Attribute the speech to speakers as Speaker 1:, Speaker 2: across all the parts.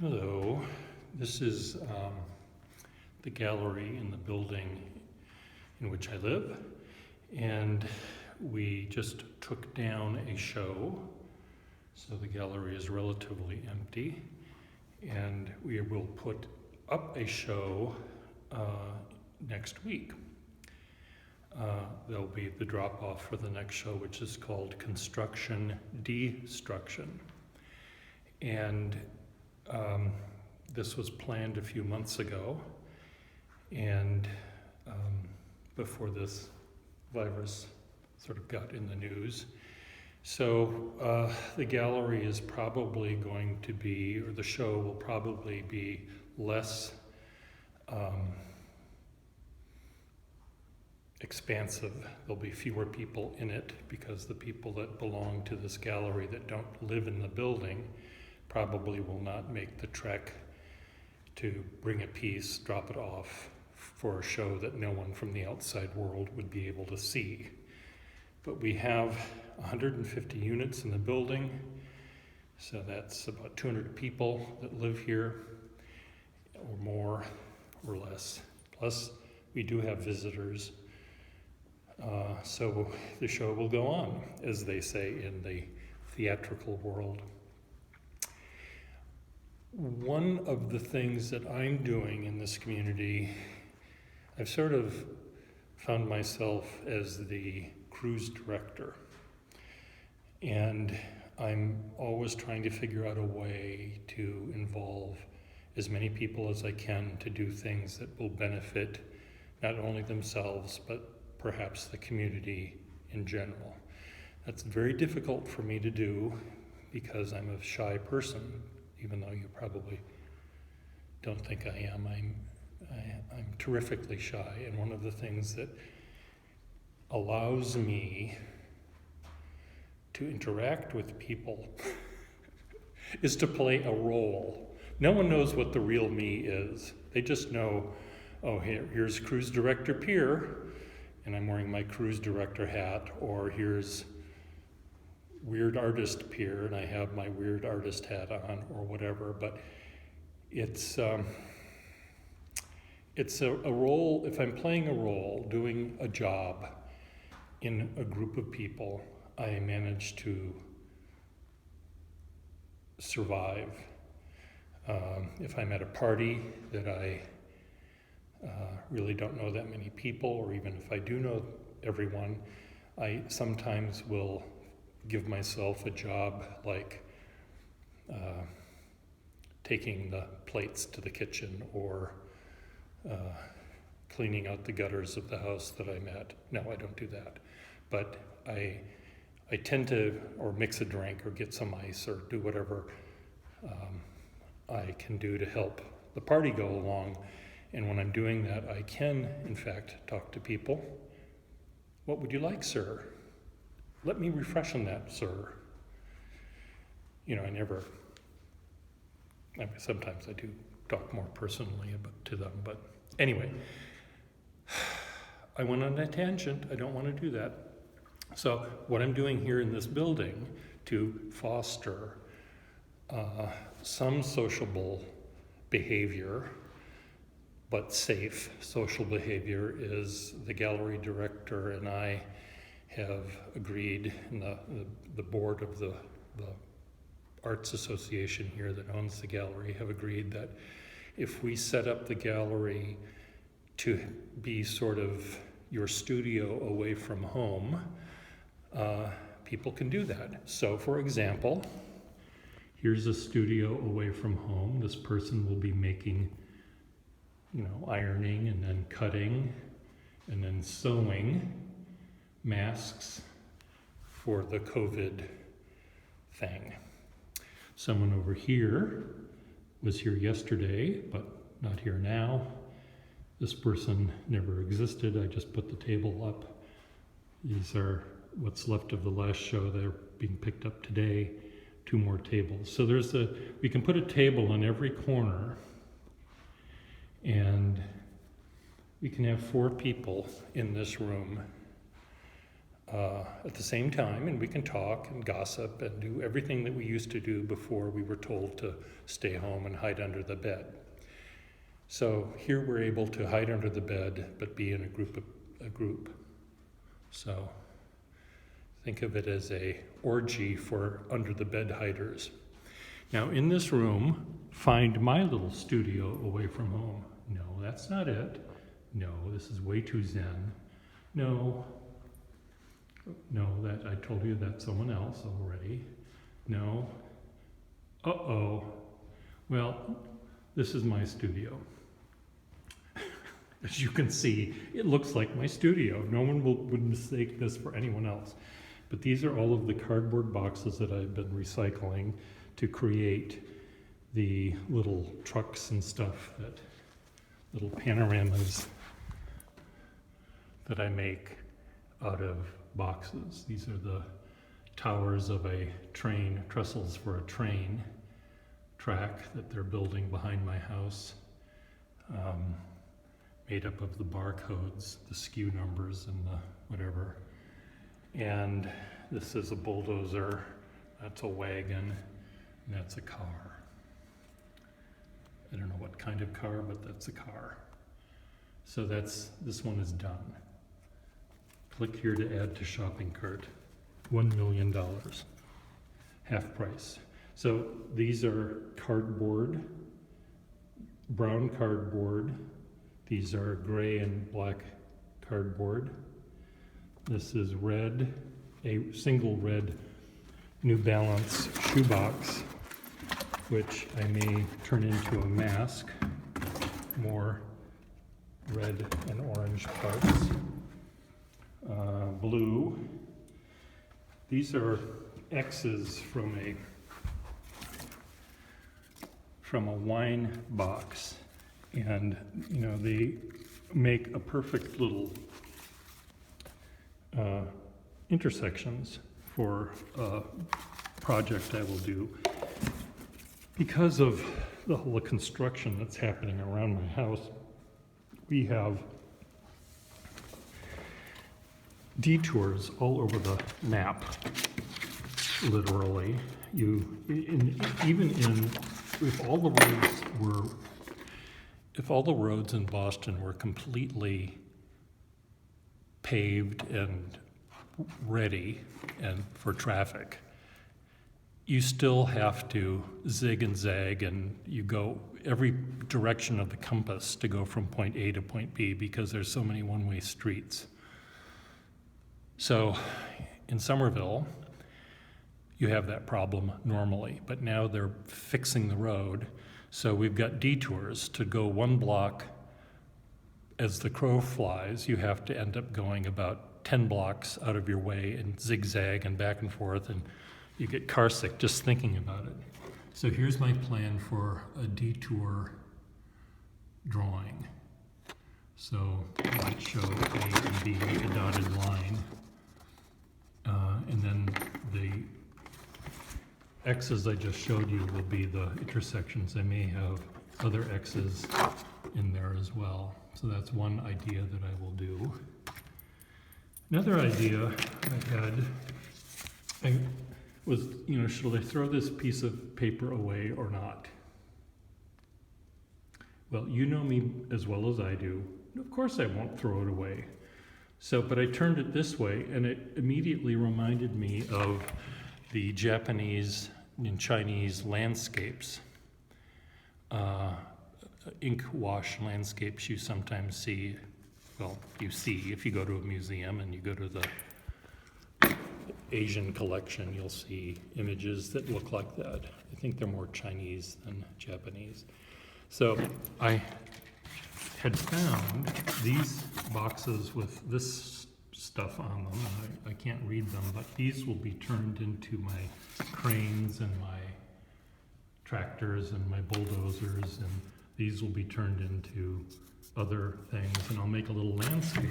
Speaker 1: Hello, this is the gallery in the building in which I live, and we just took down a show, so the gallery is relatively empty, and we will put up a show next week. There'll be the drop-off for the next show, which is called Construction Destruction. And this was planned a few months ago, and before this virus sort of got in the news. So the gallery is probably going to be, or the show will probably be less expansive. There'll be fewer people in it because the people that belong to this gallery that don't live in the building probably will not make the trek to bring a piece, drop it off for a show that no one from the outside world would be able to see. But we have 150 units in the building, so that's about 200 people that live here, or more or less. Plus, we do have visitors. So the show will go on, as they say in the theatrical world. One of the things that I'm doing in this community, I've sort of found myself as the cruise director. And I'm always trying to figure out a way to involve as many people as I can to do things that will benefit not only themselves, but perhaps the community in general. That's very difficult for me to do because I'm a shy person. Even though you probably don't think I am, I'm terrifically shy. And one of the things that allows me to interact with people is to play a role. No one knows what the real me is. They just know, oh, here's Cruise Director Pierre, and I'm wearing my Cruise Director hat, or here's Weird Artist Pierre, and I have my Weird Artist hat on, or whatever. But it's a role. If I'm playing a role, doing a job in a group of people, I manage to survive. If I'm at a party that I really don't know that many people, or even if I do know everyone, I sometimes will give myself a job like taking the plates to the kitchen, or cleaning out the gutters of the house that I'm at. No, I don't do that. But I tend to, or mix a drink, or get some ice, or do whatever I can do to help the party go along. And when I'm doing that, I can, in fact, talk to people. What would you like, sir? Let me refresh on that, sir. You know, sometimes I do talk more personally to them, but anyway, I went on a tangent. I don't want to do that. So what I'm doing here in this building to foster some sociable behavior, but safe social behavior, is the gallery director and I have agreed, and the board of the Arts Association here that owns the gallery have agreed that if we set up the gallery to be sort of your studio away from home, people can do that. So for example, here's a studio away from home. This person will be making, ironing and then cutting and then sewing masks for the COVID thing. Someone over here was here yesterday, but not here now. This person never existed. I just put the table up. These are what's left of the last show. They're being picked up today. 2 more tables. So we can put a table in every corner, and we can have 4 people in this room at the same time, and we can talk and gossip and do everything that we used to do before we were told to stay home and hide under the bed. So here we're able to hide under the bed, but be in a group. So think of it as a orgy for under the bed hiders. Now in this room, find my little studio away from home. No, that's not it. No, this is way too zen. No, that I told you that's someone else already. No. Uh-oh. Well, this is my studio. As you can see, it looks like my studio. No one would mistake this for anyone else. But these are all of the cardboard boxes that I've been recycling to create the little trucks and stuff, that little panoramas that I make out of boxes. These are the towers of a train, trestles for a train track that they're building behind my house, made up of the barcodes, the SKU numbers, and the whatever. And this is a bulldozer, that's a wagon, and that's a car. I don't know what kind of car, but that's a car. So this one is done. Click here to add to shopping cart. $1 million, half price. So these are cardboard, brown cardboard. These are gray and black cardboard. This is red, a single red New Balance shoebox, which I may turn into a mask. More red and orange parts. Blue. These are X's from a wine box, and they make a perfect little intersections for a project I will do. Because of the whole construction that's happening around my house, we have detours all over the map, literally. If all the roads in Boston were completely paved and ready and for traffic, you still have to zig and zag, and you go every direction of the compass to go from point A to point B because there's so many one-way streets. So in Somerville, you have that problem normally, but now they're fixing the road. So we've got detours to go one block. As the crow flies, you have to end up going about 10 blocks out of your way and zigzag and back and forth, and you get car sick just thinking about it. So here's my plan for a detour drawing. So I might show A and B, a dotted line. And then the X's I just showed you will be the intersections. I may have other X's in there as well. So that's one idea that I will do. Another idea I had was, should I throw this piece of paper away or not? Well, you know me as well as I do. Of course I won't throw it away. But I turned it this way, and it immediately reminded me of the Japanese and Chinese landscapes, ink wash landscapes you sometimes see. Well, you see if you go to a museum and you go to the Asian collection, you'll see images that look like that. I think they're more Chinese than Japanese. So I had found these boxes with this stuff on them. I can't read them, but these will be turned into my cranes and my tractors and my bulldozers, and these will be turned into other things, and I'll make a little landscape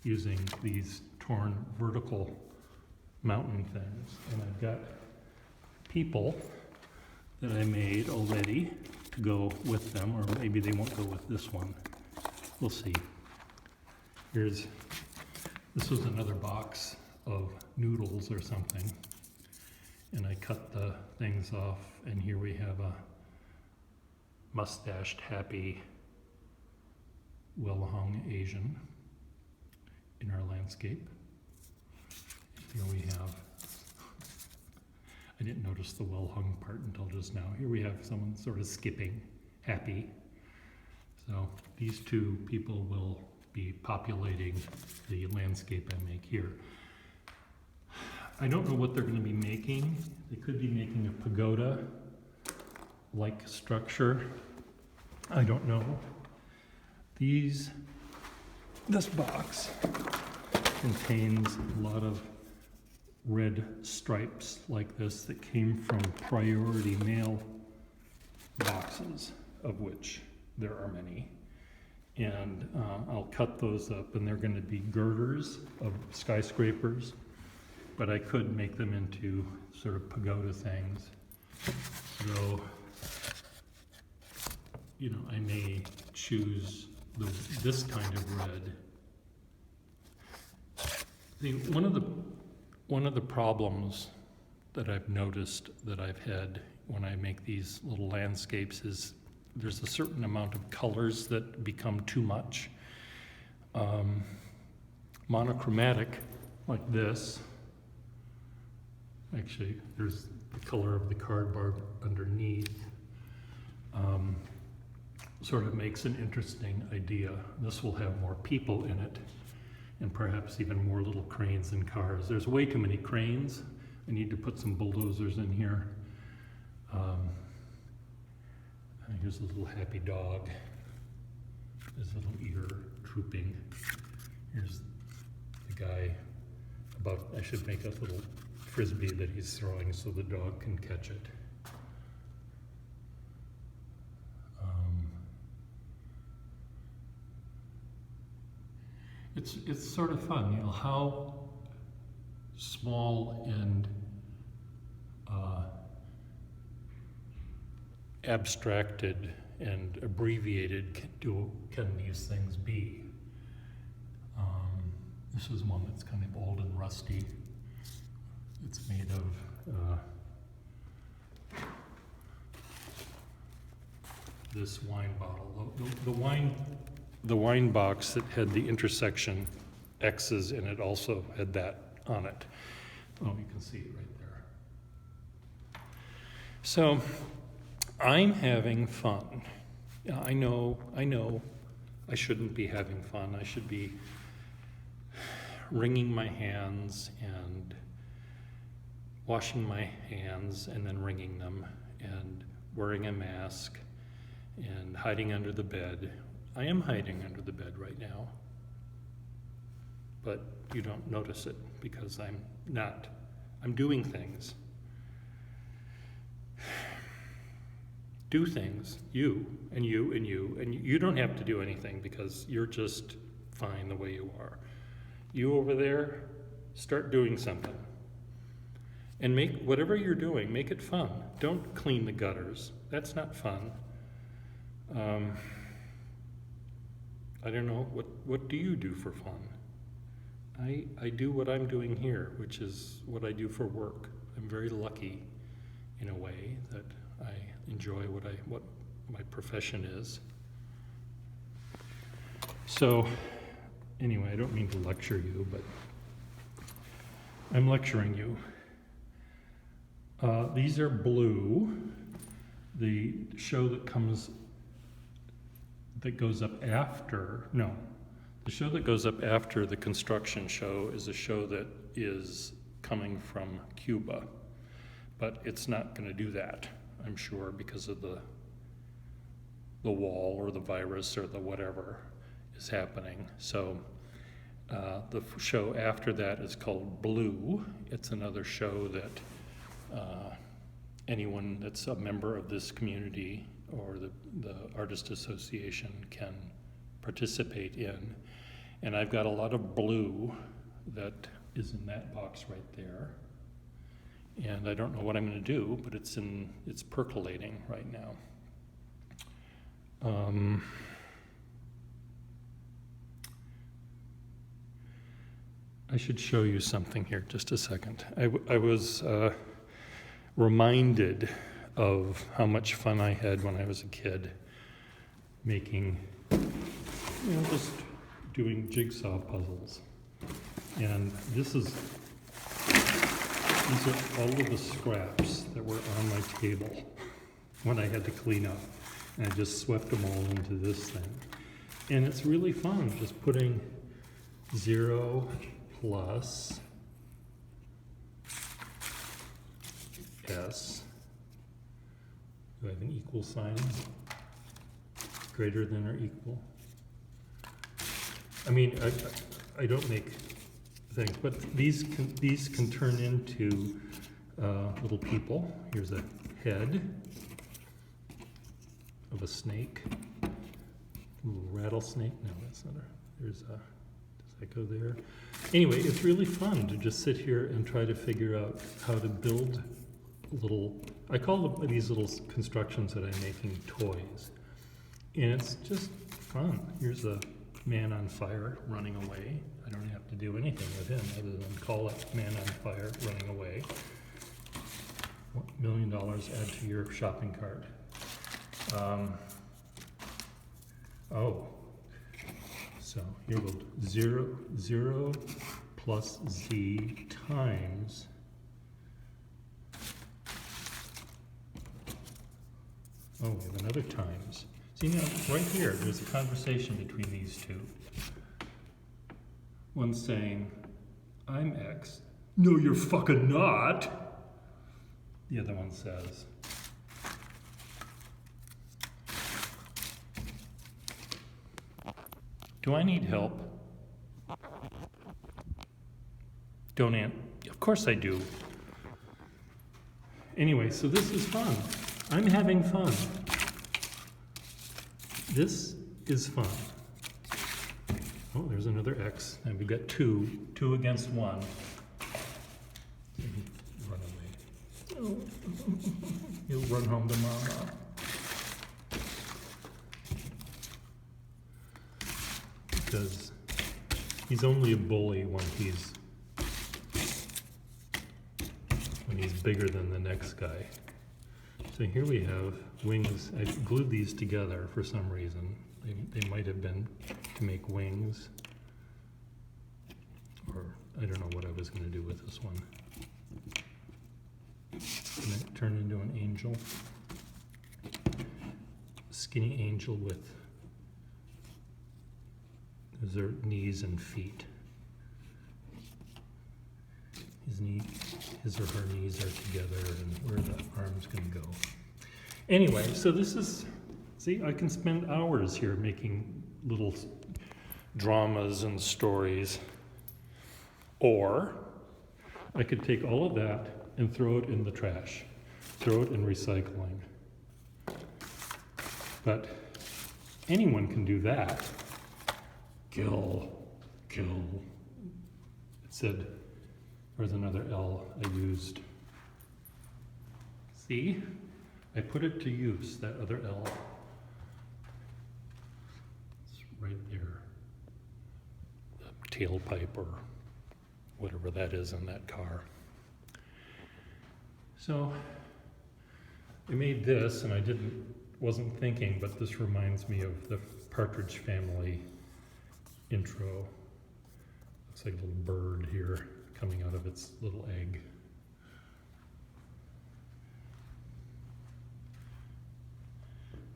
Speaker 1: using these torn vertical mountain things. And I've got people that I made already to go with them, or maybe they won't go with this one. We'll see. This was another box of noodles or something. And I cut the things off, and here we have a mustached, happy, well-hung Asian in our landscape. Here we have, I didn't notice the well-hung part until just now. Here we have someone sort of skipping, happy. So these two people will be populating the landscape I make here. I don't know what they're going to be making. They could be making a pagoda-like structure. I don't know. This box contains a lot of red stripes like this that came from priority mail boxes, of which there are many. And I'll cut those up, and they're going to be girders of skyscrapers, but I could make them into sort of pagoda things. So, you know, I may choose this kind of red. One of the problems that I've noticed that I've had when I make these little landscapes is there's a certain amount of colors that become too much. Monochromatic, like this. Actually, there's the color of the cardboard underneath. Sort of makes an interesting idea. This will have more people in it, and perhaps even more little cranes and cars. There's way too many cranes. I need to put some bulldozers in here. Here's a little happy dog. His little ear drooping. Here's the guy I should make a little frisbee that he's throwing so the dog can catch it. It's sort of fun, you know, how small and abstracted and abbreviated can these things be. This is one that's kind of old and rusty. It's made of this wine bottle. The wine box that had the intersection X's in it also had that on it. Oh, you can see it right there. So I'm having fun. I know I shouldn't be having fun. I should be wringing my hands and washing my hands and then wringing them and wearing a mask and hiding under the bed. I am hiding under the bed right now, but you don't notice it because I'm not. I'm doing things. Do things, you, and you, and you, and you don't have to do anything because you're just fine the way you are. You over there, start doing something. And make whatever you're doing, make it fun. Don't clean the gutters. That's not fun. I don't know, what do you do for fun? I do what I'm doing here, which is what I do for work. I'm very lucky in a way that I enjoy what my profession is. So anyway, I don't mean to lecture you, but I'm lecturing you. These are Blue, the show that goes up after, no, the show that goes up after the construction show is a show that is coming from Cuba, but it's not going to do that, I'm sure, because of the wall or the virus or the whatever is happening. So the show after that is called Blue. It's another show that anyone that's a member of this community or the Artist Association can participate in. And I've got a lot of blue that is in that box right there. And I don't know what I'm going to do, but it's percolating right now. I should show you something here, just a second. I was reminded of how much fun I had when I was a kid making, just doing jigsaw puzzles. And these are all of the scraps that were on my table when I had to clean up. And I just swept them all into this thing. And it's really fun just putting 0 plus S. Do I have an equal sign? Greater than or equal? I mean, I don't make things, but these can turn into little people. Here's a head of a snake. A little rattlesnake. No, that's not a. There's a. Does that go there? Anyway, it's really fun to just sit here and try to figure out how to build little. I call them these little constructions that I'm making toys, and it's just fun. Here's a man on fire running away. I don't have to do anything with him other than call it man on fire running away. $1 million add to your shopping cart. So here we'll 0 plus z times we have another times. See now, right here, there's a conversation between these two. One's saying, I'm X. No, you're fucking not. The other one says, do I need help? Don't answer. Of course I do. Anyway, so this is fun. I'm having fun. This is fun. Oh, there's another X. And we've got 2 against 1. Run away. Oh. He'll run home to mama. Because he's only a bully when he's bigger than the next guy. So here we have wings. I glued these together for some reason. They might have been to make wings, or I don't know what I was going to do with this one. And it turned into an angel, skinny angel with their knees and feet. His or her knees are together, and where the arm's going to go. Anyway, so this is, see, I can spend hours here making little dramas and stories. Or I could take all of that and throw it in the trash, throw it in recycling. But anyone can do that. Kill. It said, there's another L I used. See? I put it to use, that other L. It's right there. The tailpipe or whatever that is in that car. So I made this, and I wasn't thinking, but this reminds me of the Partridge Family intro. Looks like a little bird here coming out of its little egg.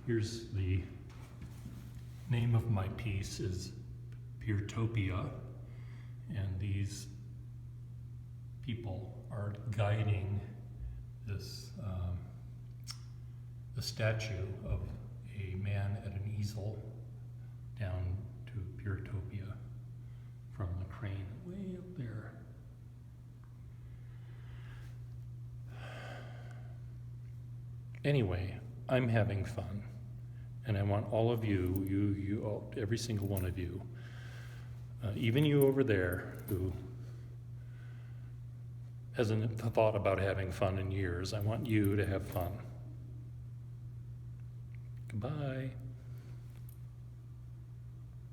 Speaker 1: Here's the name of my piece is Peertopia, and these people are guiding this the statue of a man at an easel down to Peertopia from the crane way up there. Anyway, I'm having fun, and I want all of you all, every single one of you, even you over there who hasn't thought about having fun in years, I want you to have fun. Goodbye.